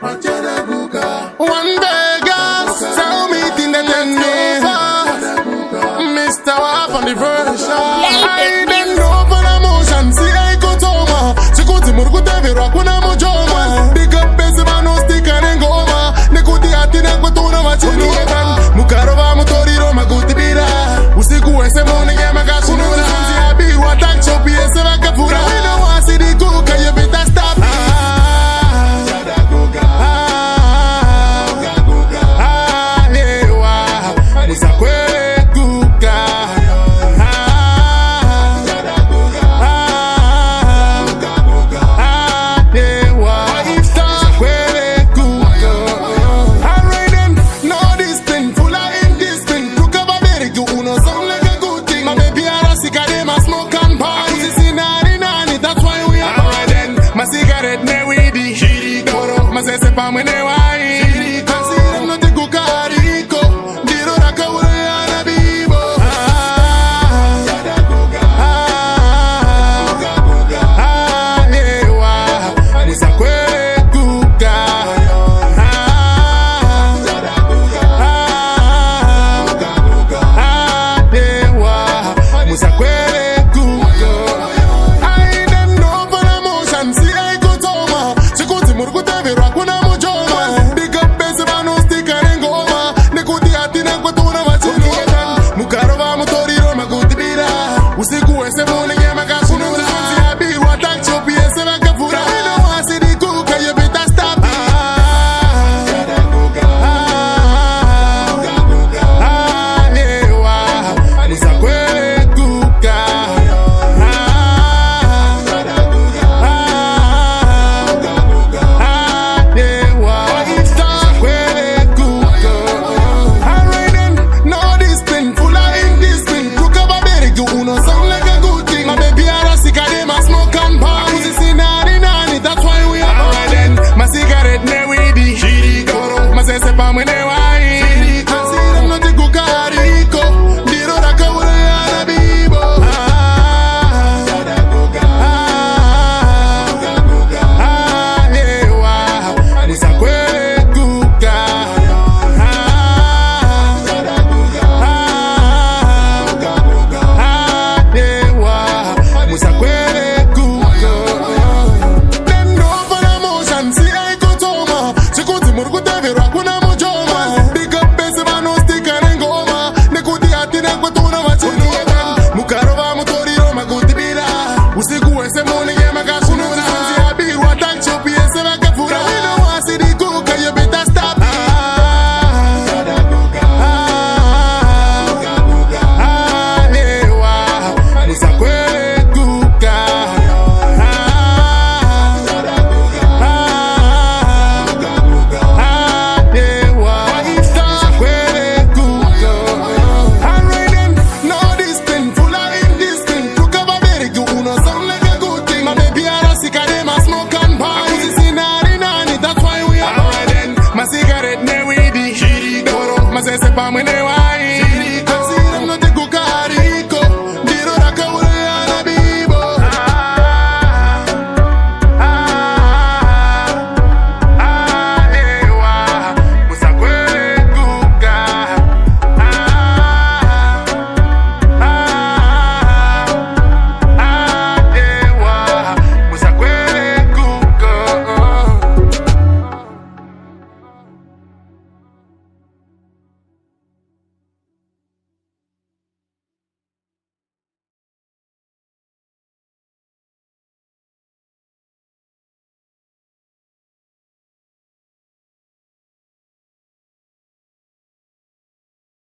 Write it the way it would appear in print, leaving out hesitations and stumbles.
One Vegas, tell me thing that then Mr. Wap on the version. I didn't know for the motion, see I go to ma. Chikuti murku tevi rock when I'm a joma. Dig up base ba no stick and goma. Nekuti ati na kutuna machinu evan. Mukarova mutori roma guti bira. Usiku ese morning ya magakununa. Si abiru attack chopi ese vakapura. We don't want see the cook, you better stop. Pa mwene wai kasi no te kukariko diro raka ure na bibo lewa musakwe kuka lewa musakwe kuka I don't know for the motion see I go toma chikuti murku tevi rock when usiku ese morning ya magakununa. Si abiru attack chopi ese vakapura. We don't want see the cook, you better stop. Lewa musakwe kuka lewa musakwe kuka. Alright then, no discipline, full of indiscipline. Kukaba beri you uno sound like a good thing. My baby are sick of them a smoke and party. Pussy see nani nani, that's why we are. Alright then, my cigarette ne weedy. Shiri koro, my se sepa mwene wai. Shiri koro, si them no te kukariko. Diro raka ure ana bibo. Lewa musakwe kuka musakwe kuka. Then no for the motion, see I go toma. Chikuti murku tevi rock when I'm a joma. Dig up base ba no stick and goma. Nekuti ati na kutuna machinu evan. Mukarova mutori roma guti bira. Usiku ese morning ya magakununa. Si abiru attack chopi ese vakapura. We don't want see the cook, you better stop. Lewa musakwe kuka lewa musakwe kuka. Alright then, no discipline, full of indiscipline. Kukaba beri you uno sound like a good thing. My baby are sick of them a smoke and party. Pussy see nani nani, that's why we are. Alright then, my cigarette ne weedy. Shiri koro, my se sepa mwene